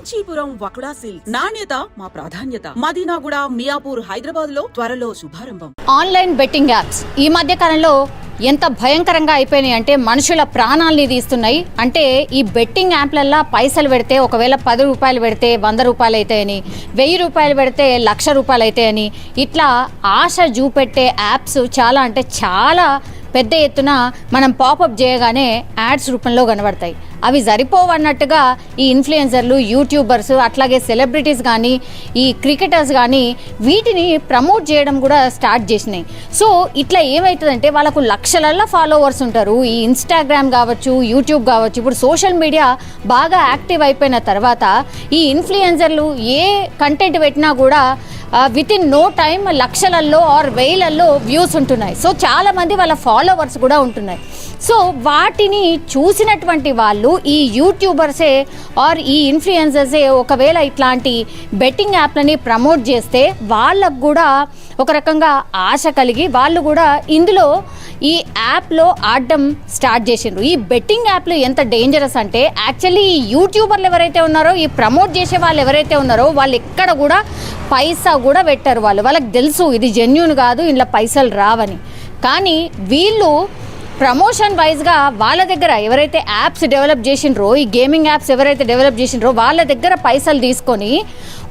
Kanchipuram వకుడా silks నాణ్యత మా ప్రాధాన్యత. మదీనాగూడ, మియాపూర్, హైదరాబాద్ లో త్వరలో శుభారంభం. ఆన్లైన్ బెట్టింగ్ యాప్స్ ఈ మధ్య కాలంలో ఎంత భయంకరంగా అయిపోయినాయి అంటే మనుషుల ప్రాణాలని తీస్తున్నాయి. అంటే ఈ బెట్టింగ్ యాప్లల్లో పైసలు పెడితే ఒకవేళ 10 రూపాయలు పెడితే 100 రూపాయలు అవుతాయని, 1000 రూపాయలు పెడితే 1,00,000 రూపాయలు అవుతాయని ఇట్లా ఆశ చూపెట్టే యాప్స్ చాలా అంటే చాలా పెద్ద ఎత్తున మనం పాపప్ చేయగానే యాడ్స్ రూపంలో కనబడతాయి. అవి సరిపోవన్నట్టుగా ఈ ఇన్ఫ్లుయెన్సర్లు, యూట్యూబర్స్, అట్లాగే సెలబ్రిటీస్ కానీ, ఈ క్రికెటర్స్ కానీ వీటిని ప్రమోట్ చేయడం కూడా స్టార్ట్ చేసినాయి. సో ఇట్లా ఏమవుతుందంటే వాళ్ళకు లక్షలల్లో ఫాలోవర్స్ ఉంటారు. ఈ ఇన్స్టాగ్రామ్ కావచ్చు, యూట్యూబ్ కావచ్చు, ఇప్పుడు సోషల్ మీడియా బాగా యాక్టివ్ అయిపోయిన తర్వాత ఈ ఇన్ఫ్లుయెన్సర్లు ఏ కంటెంట్ పెట్టినా కూడా విత్ ఇన్ నో టైమ్ లక్షలల్లో ఆర్ వేలల్లో వ్యూస్ ఉంటున్నాయి. సో చాలామంది వాళ్ళ ఫాలోవర్స్ కూడా ఉంటున్నాయి. సో వాటిని చూసినటువంటి వాళ్ళు ఈ యూట్యూబర్సే ఆర్ ఈ ఇన్ఫ్లుయెన్సర్సే ఒకవేళ ఇట్లాంటి బెట్టింగ్ యాప్లని ప్రమోట్ చేస్తే వాళ్ళకు కూడా ఒక రకంగా ఆశ కలిగి వాళ్ళు కూడా ఇందులో ఈ యాప్లో ఆడడం స్టార్ట్ చేసిండ్రు. ఈ బెట్టింగ్ యాప్లు ఎంత డేంజరస్ అంటే యాక్చువల్లీ ఈ యూట్యూబర్లు ఎవరైతే ఉన్నారో, ఈ ప్రమోట్ చేసే వాళ్ళు ఎవరైతే ఉన్నారో వాళ్ళు ఎక్కడ కూడా పైసా కూడా పెట్టారు. వాళ్ళకి తెలుసు ఇది జెన్యూన్ కాదు, ఇంట్లో పైసలు రావని. కానీ వీళ్ళు ప్రమోషన్ వైజ్గా వాళ్ళ దగ్గర ఎవరైతే యాప్స్ డెవలప్ చేసిండ్రో, ఈ గేమింగ్ యాప్స్ ఎవరైతే డెవలప్ చేసిండ్రో వాళ్ళ దగ్గర పైసలు తీసుకొని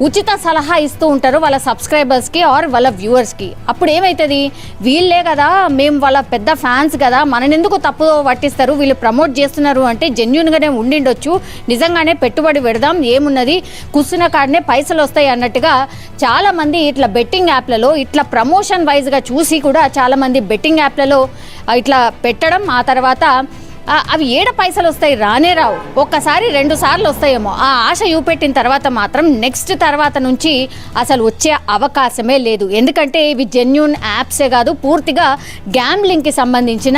ఉచిత సలహా ఇస్తూ ఉంటారు వాళ్ళ సబ్స్క్రైబర్స్కి ఆర్ వాళ్ళ వ్యూవర్స్కి. అప్పుడు ఏమవుతుంది, వీళ్ళే కదా, మేము వాళ్ళ పెద్ద ఫ్యాన్స్ కదా, మననెందుకు తప్పు పట్టిస్తారు, వీళ్ళు ప్రమోట్ చేస్తున్నారు అంటే జెన్యూన్గానే ఉండిండొచ్చు, నిజంగానే పెట్టుబడి పెడదాం, ఏమున్నది కూర్చున్న కాడనే పైసలు వస్తాయి అన్నట్టుగా చాలామంది ఇట్లా బెట్టింగ్ యాప్లలో ఇట్లా ప్రమోషన్ వైజ్గా చూసి కూడా చాలామంది బెట్టింగ్ యాప్లలో ఇట్లా పెట్టడం, ఆ తర్వాత అవి ఏడ పైసలు వస్తాయి, రానే రావు, ఒక్కసారి 2 సార్లు వస్తాయేమో, ఆ ఆశ చూపెట్టిన తర్వాత మాత్రం నెక్స్ట్ తర్వాత నుంచి అసలు వచ్చే అవకాశమే లేదు. ఎందుకంటే ఇవి జెన్యూన్ యాప్సే కాదు, పూర్తిగా గ్యాంబ్లింగ్కి సంబంధించిన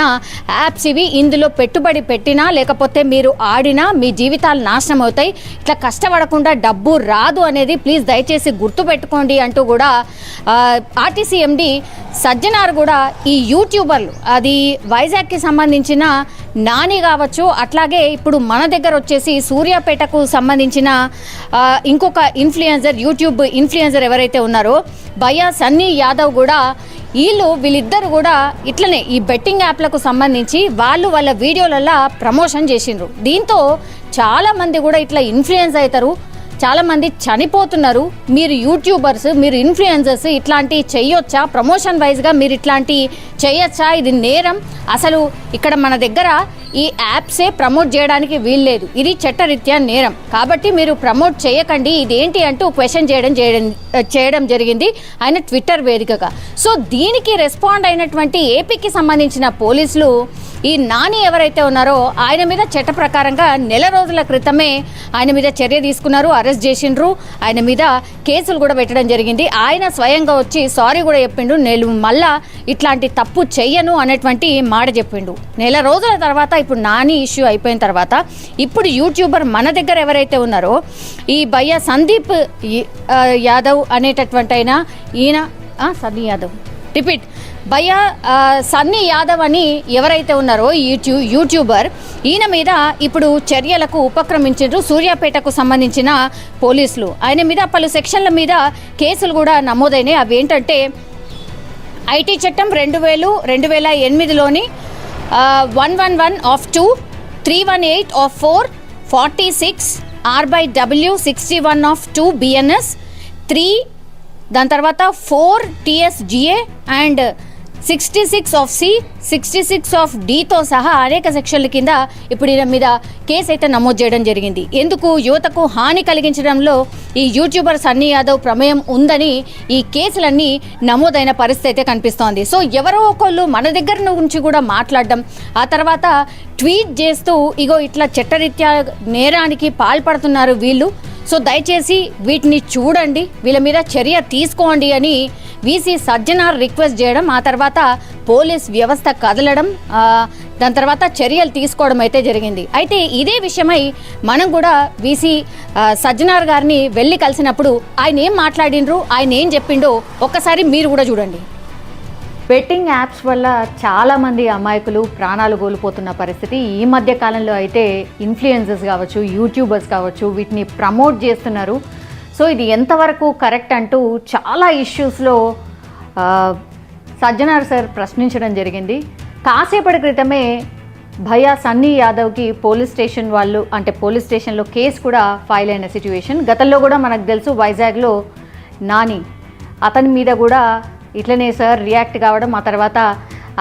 యాప్స్ ఇవి. ఇందులో పెట్టుబడి పెట్టినా లేకపోతే మీరు ఆడినా మీ జీవితాలు నాశనం అవుతాయి, ఇట్లా కష్టపడకుండా డబ్బు రాదు అనేది ప్లీజ్ దయచేసి గుర్తుపెట్టుకోండి అంటూ కూడా ఆర్టీసీ ఎండి సజ్జనార్ కూడా ఈ యూట్యూబర్లు, అది వైజాగ్కి సంబంధించిన నాని కావచ్చు, అట్లాగే ఇప్పుడు మన దగ్గర వచ్చేసి సూర్యాపేటకు సంబంధించిన ఇంకొక ఇన్ఫ్లుయెన్సర్, యూట్యూబ్ ఇన్ఫ్లుయెన్సర్ ఎవరైతే ఉన్నారో భయ్యా సన్నీ యాదవ్ కూడా, వీళ్ళిద్దరు కూడా ఇట్లనే ఈ బెట్టింగ్ యాప్లకు సంబంధించి వాళ్ళ వీడియోలలో ప్రమోషన్ చేసిండ్రు. దీంతో చాలామంది కూడా ఇట్లా ఇన్ఫ్లుయెన్స్ అవుతారు, చాలామంది చనిపోతున్నారు. మీరు యూట్యూబర్స్, మీరు ఇన్ఫ్లుయెన్సర్స్ ఇట్లాంటివి చేయొచ్చా? ప్రమోషన్ వైజ్గా మీరు ఇట్లాంటివి చేయొచ్చా? ఇది నేరం. అసలు ఇక్కడ మన దగ్గర ఈ యాప్సే ప్రమోట్ చేయడానికి వీల్లేదు, ఇది చట్టరీత్యా నేరం. కాబట్టి మీరు ప్రమోట్ చేయకండి, ఇదేంటి అంటూ క్వశ్చన్ చేయడం జరిగింది ఆయన ట్విట్టర్ వేదికగా. సో దీనికి రెస్పాండ్ అయినటువంటి ఏపీకి సంబంధించిన పోలీసులు ఈ నాని ఎవరైతే ఉన్నారో ఆయన మీద చట్ట ప్రకారంగా 1 రోజుల క్రితమే ఆయన మీద చర్య తీసుకున్నారు, అరెస్ట్ చేసిండ్రు, ఆయన మీద కేసులు కూడా పెట్టడం జరిగింది. ఆయన స్వయంగా వచ్చి సారీ కూడా చెప్పిండు, నేను మళ్ళా ఇట్లాంటి తప్పు చెయ్యను అనేటువంటి మాట చెప్పిండు. 1 రోజుల తర్వాత ఇప్పుడు నాని ఇష్యూ అయిపోయిన తర్వాత ఇప్పుడు యూట్యూబర్ మన దగ్గర ఎవరైతే ఉన్నారో ఈ భయ్య సందీప్ యాదవ్ అనేటటువంటి ఈయన సన్నీ యాదవ్ రిపీట్ భయ్యా సన్నీ యాదవ్ అని ఎవరైతే ఉన్నారో యూట్యూబర్, ఈయన మీద ఇప్పుడు చర్యలకు ఉపక్రమించారు సూర్యాపేటకు సంబంధించిన పోలీసులు. ఆయన మీద పలు సెక్షన్ల మీద కేసులు కూడా నమోదైనాయి. అవి ఏంటంటే ఐటీ చట్టం 2008లోని 111(2), 318(4), 46 R/W 61(2) BNS 3, దాని తర్వాత 4 TSGA అండ్ 66(C), 66(D)తో సహా అనేక సెక్షన్ల కింద ఇప్పుడు ఈయన మీద కేసు అయితే నమోదు చేయడం జరిగింది. ఎందుకు, యువతకు హాని కలిగించడంలో ఈ యూట్యూబర్ సన్నీ యాదవ్ ప్రమేయం ఉందని ఈ కేసులన్నీ నమోదైన పరిస్థితి అయితే కనిపిస్తోంది. సో ఎవరో ఒకళ్ళు మన దగ్గర నుంచి కూడా మాట్లాడడం, ఆ తర్వాత ట్వీట్ చేస్తూ ఇగో ఇట్లా చట్టరీత్యా నేరానికి పాల్పడుతున్నారు వీళ్ళు, సో దయచేసి వీటిని చూడండి, వీళ్ళ మీద చర్య తీసుకోండి అని వీసీ సజ్జనార్ రిక్వెస్ట్ చేయడం, ఆ తర్వాత పోలీస్ వ్యవస్థ కదలడం, దాని తర్వాత చర్యలు తీసుకోవడం అయితే జరిగింది. అయితే ఇదే విషయమై మనం కూడా వీసీ సజ్జనార్ గారిని వెళ్ళి కలిసినప్పుడు ఆయన ఏం మాట్లాడిండ్రు, ఆయన ఏం చెప్పిండో ఒక్కసారి మీరు కూడా చూడండి. బెట్టింగ్ యాప్స్ వల్ల చాలామంది అమాయకులు ప్రాణాలు కోల్పోతున్న పరిస్థితి. ఈ మధ్య కాలంలో అయితే ఇన్ఫ్లుయెన్సర్స్ కావచ్చు, యూట్యూబర్స్ కావచ్చు, వీటిని ప్రమోట్ చేస్తున్నారు. సో ఇది ఎంతవరకు కరెక్ట్ అంటూ చాలా ఇష్యూస్లో సజ్జనార్ సార్ ప్రశ్నించడం జరిగింది. కాసేపటి క్రితమే భయ్యా సన్నీ యాదవ్కి పోలీస్ స్టేషన్లో కేసు కూడా ఫైల్ అయిన సిచ్యువేషన్. గతంలో కూడా మనకు తెలుసు వైజాగ్లో నాని అతని మీద కూడా ఇట్లనే సార్ రియాక్ట్ కావడం, ఆ తర్వాత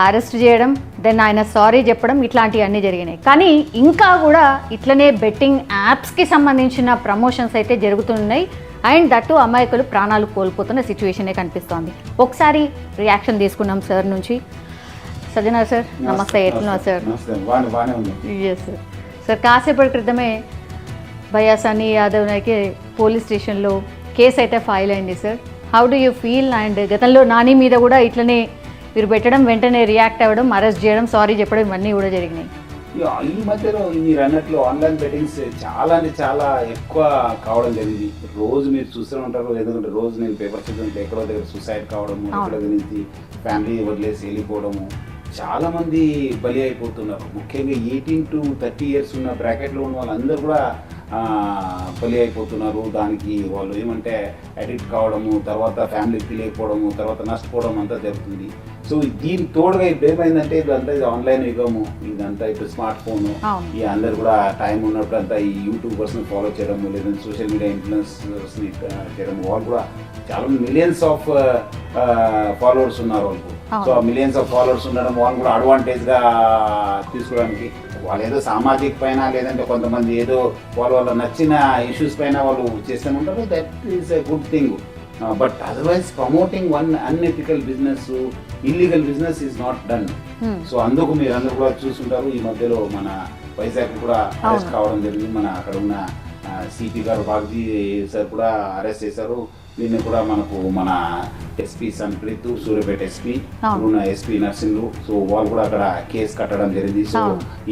అరెస్ట్ చేయడం, దెన్ ఆయన సారీ చెప్పడం, ఇట్లాంటివన్నీ జరిగినాయి. కానీ ఇంకా కూడా ఇట్లనే బెట్టింగ్ యాప్స్కి సంబంధించిన ప్రమోషన్స్ అయితే జరుగుతున్నాయి. అండ్ దట్టు అమాయకులు ప్రాణాలు కోల్పోతున్న సిచ్యువేషనే కనిపిస్తోంది. ఒకసారి రియాక్షన్ తీసుకున్నాం సార్ నుంచి. సజ్జనార్ సార్ నమస్తే, ఎట్లున్నారు సార్? Yes sir. సార్ కాసేపటి క్రితమే భయ్యా సన్నీ యాదవ్కి పోలీస్ స్టేషన్లో కేసు అయితే ఫైల్ అయింది sir. How do you feel? And గతంలో నాని మీద కూడా ఇట్లనే మీరు పెట్టడం, వెంటనే రియాక్ట్ అవ్వడం, అరెస్ట్ చేయడం, సారీ చెప్పడం, ఇవన్నీ కూడా జరిగినాయి. ఈ మధ్యలో మీరు అన్నట్లు ఆన్లైన్ బెట్టింగ్స్ చాలా అంటే చాలా ఎక్కువ కావడం జరిగింది. రోజు మీరు చూస్తూనే ఉంటారు, ఎందుకంటే రోజు నేను పేపర్ చదువుతుంటే ఎక్కడో దగ్గర సూసైడ్ కావడము, ఎక్కడో నుంచి ఫ్యామిలీ వదిలేసి వెళ్ళిపోవడము, చాలా మంది బలి అయిపోతున్నారు. ముఖ్యంగా 18 to 30 years ఉన్న బ్రాకెట్లో ఉన్న వాళ్ళందరూ కూడా బలి అయిపోతున్నారు. దానికి వాళ్ళు ఏమంటే అడిక్ట్ కావడము, తర్వాత ఫ్యామిలీకి లేకపోవడము, తర్వాత నష్టపోవడం అంతా జరుగుతుంది. సో దీని తోడుగా ఇప్పుడు ఏమైందంటే ఇదంతా ఇది ఆన్లైన్ యుగము, ఇదంతా ఇప్పుడు స్మార్ట్ ఫోన్, ఈ అందరు కూడా టైం ఉన్నప్పుడు అంతా ఈ యూట్యూబర్స్ని ఫాలో చేయడము, లేదంటే సోషల్ మీడియా ఇన్ఫ్లుయెన్సర్స్ని చేయడము. వాళ్ళు కూడా చాలా మిలియన్స్ ఆఫ్ ఫాలోవర్స్ ఉన్నారు వాళ్ళకు. సో ఆ మిలియన్స్ ఆఫ్ ఫాలోవర్స్ ఉండడం వాళ్ళు కూడా అడ్వాంటేజ్గా తీసుకోవడానికి, వాళ్ళు ఏదో సామాజిక పైన లేదంటే కొంతమంది ఏదో వాళ్ళ నచ్చిన ఇష్యూస్ పైన వాళ్ళు చేస్తూనే ఉంటారు. That is a good thing. But otherwise promoting one unethical business, illegal business is not done. So అందుకు మీరు అందరూ కూడా చూస్తుంటారు. ఈ మధ్యలో మన వైజాగ్ కూడా అరెస్ట్ కావడం జరిగింది. మన అక్కడ ఉన్న సిపి గారు బాగ్జీ సార్ కూడా అరెస్ట్ చేశారు. దీన్ని కూడా మనకు మన ఎస్పీ సంప్రీత్, సూర్యాపేట ఎస్పీ, ఉన్న ఎస్పీ నర్సింగ్లు, సో వాళ్ళు కూడా అక్కడ కేసు కట్టడం జరిగింది. సో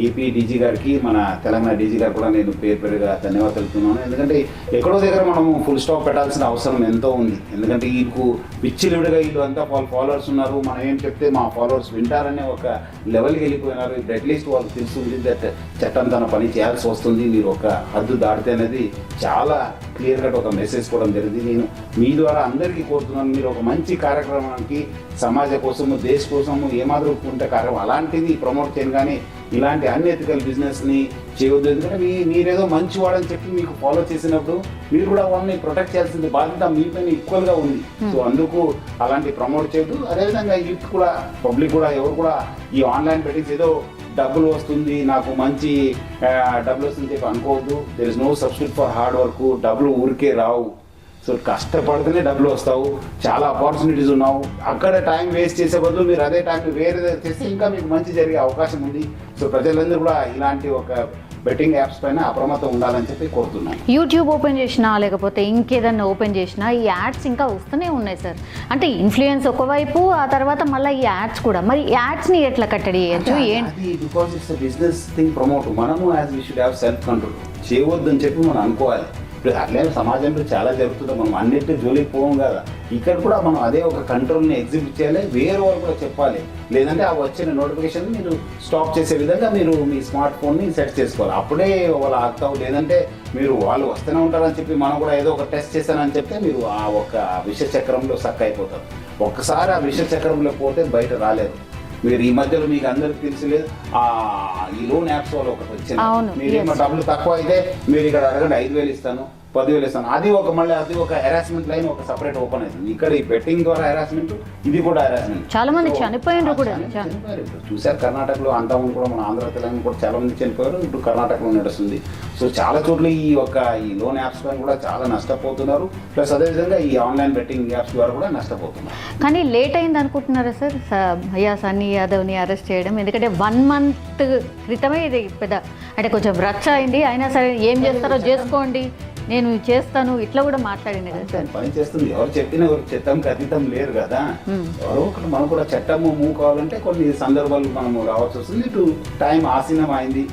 ఏపీ డీజీ గారికి, మన తెలంగాణ డీజీ గారు కూడా నేను పేరుగా ధన్యవాదాలు తెలుపుతున్నాను. ఎందుకంటే ఎక్కడో దగ్గర మనము ఫుల్ స్టాప్ పెట్టాల్సిన అవసరం ఎంతో ఉంది. ఎందుకంటే వీళ్ళకు విచ్చిలివిడిగా వీళ్ళు అంతా వాళ్ళ ఫాలోవర్స్ ఉన్నారు, మనం ఏం చెప్తే మా ఫాలోవర్స్ వింటారనే ఒక లెవెల్కి వెళ్ళిపోయినారు. ఇప్పుడు అట్లీస్ట్ వాళ్ళకి తెలుస్తుంది దట్ చట్టం తన పని చేయాల్సి వస్తుంది, మీరు ఒక హద్దు దాటితే అనేది చాలా క్లియర్ కట్ ఒక మెసేజ్ కూడా జరిగింది. నేను మీ ద్వారా అందరికీ కోరుతున్నాను, మీరు ఒక మంచి కార్యక్రమానికి సమాజ కోసము, దేశ కోసము ఏమాత్రం ఉంటే కార్యక్రమం అలాంటిది ప్రమోట్ చేయను, కానీ ఇలాంటి అన్ఎథికల్ బిజినెస్ని చేయవద్దు. ఎందుకంటే మీరేదో మంచివాడని చెప్పి మీకు ఫాలో చేసినప్పుడు మీరు కూడా వాళ్ళని ప్రొటెక్ట్ చేయాల్సిన బాధ్యత మీ పైన ఈక్వల్గా ఉంది. సో అందుకు అలాంటి ప్రమోట్ చేయొద్దు. అదేవిధంగా యూత్ కూడా, పబ్లిక్ కూడా, ఎవరు కూడా ఈ ఆన్లైన్ బెట్టింగ్స్ ఏదో డబ్బులు వస్తుంది, నాకు మంచి డబ్బులు వస్తుంది చెప్పి అనుకోవద్దు. There is no substitute for hard work. డబ్బులు ఊరికే రావు. సో కష్టపడితేనే డబ్బులు వస్తావు. చాలా ఆపర్చునిటీస్ ఉన్నావు. అక్కడ టైం వేస్ట్ చేసే బదులు మీరు అదే టైం వేరే చేస్తే ఇంకా మీకు మంచి జరిగే అవకాశం ఉంది. సో ప్రజలందరూ కూడా ఇలాంటి ఒక బెట్టింగ్ యాప్స్ పైన అప్రమత్తం ఉండాలని చెప్పి కోరుతున్నాను. యూట్యూబ్ ఓపెన్ చేసినా లేకపోతే ఇంకేదన్నా ఓపెన్ చేసినా ఈ యాడ్స్ ఇంకా వస్తూనే ఉన్నాయి సార్. అంటే ఇన్ఫ్లుయెన్స్ ఒకవైపు, ఆ తర్వాత మళ్ళీ ఈ యాడ్స్ కూడా. మరి యాడ్స్ని ఎట్లా కట్టడి చేయొచ్చు? ఏంటి? Because it's business thing promote. మనము as we should have self control. చేయవద్దు అని చెప్పి మనం అనుకోవాలి. ఇప్పుడు అట్లే సమాజంలో చాలా జరుగుతుంది, మనం అన్నిటి జోలికి పోవం కదా. ఇక్కడ కూడా మనం అదే ఒక కంట్రోల్ని ఎగ్జిబిట్ చేయాలి, వేరే వాళ్ళు కూడా చెప్పాలి. లేదంటే ఆ వచ్చిన నోటిఫికేషన్ మీరు స్టాప్ చేసే విధంగా మీరు మీ స్మార్ట్ ఫోన్ని సెట్ చేసుకోవాలి. అప్పుడే వాళ్ళు ఆగుతావు. లేదంటే మీరు వాళ్ళు వస్తూనే ఉంటారని చెప్పి మనం కూడా ఏదో ఒక టెస్ట్ చేశానని చెప్తే మీరు ఆ ఒక విష చక్రంలో సక్ అయిపోతారు. ఒక్కసారి ఆ విష చక్రంలో పోతే బయట రాలేదు. మీరు ఈ మధ్యలో మీకు అందరికి తెలియలేదు, ఈ లోన్ యాప్స్ వాళ్ళు ఒకటి వచ్చింది. మీరేమో డబ్బులు తక్కువ అయితే మీరు ఇక్కడ అడగండి, 5,000 ఇస్తాను, 10,000 ఇస్తాను. అది ఒక హెరాస్మెంట్ లైన్ ఒక సపరేట్ ఓపెన్ అవుతుంది. ఇక్కడ ఈ బెట్టింగ్ ద్వారా హెరాస్మెంట్, ఇది కూడా హెరాస్మెంట్. చాలా మంది చనిపోయారు కూడా. చూసారు కర్ణాటకలో, అంతకుముందు కూడా మన ఆంధ్ర తెలంగాణ కూడా చాలా మంది చనిపోయారు. ఇప్పుడు కర్ణాటకలో నడుస్తుంది. సో చాలా చోట్ల ఈ లోన్ యాప్స్ పైన కూడా చాలా నష్టపోతున్నారు. ప్లస్ అదేవిధంగా ఈ ఆన్లైన్ బెట్టింగ్ యాప్స్ ద్వారా కూడా నష్టపోతున్నారు. కానీ లేట్ అయింది అనుకుంటున్నారా సార్ భయ్యా సన్నీ యాదవ్ని అరెస్ట్ చేయడం? ఎందుకంటే 1 month క్రితమే ఇది పెద్ద అంటే కొంచెం రచ్చ అయింది. అయినా సరే ఏం చేస్తారో చేసుకోండి, నేను చేస్తాను, ఇట్లా కూడా మాట్లాడింది కదా సార్. పని చేస్తుంది. ఎవరు చెప్పినా ఎవరు చట్టంకి అతీతం లేరు కదా. ఎవరో ఒకటి మనం కూడా చట్టము మూవ్ కావాలంటే కొన్ని సందర్భాలు మనము రావాల్సి వస్తుంది. ఇటు టైం ఆసీనం అయింది.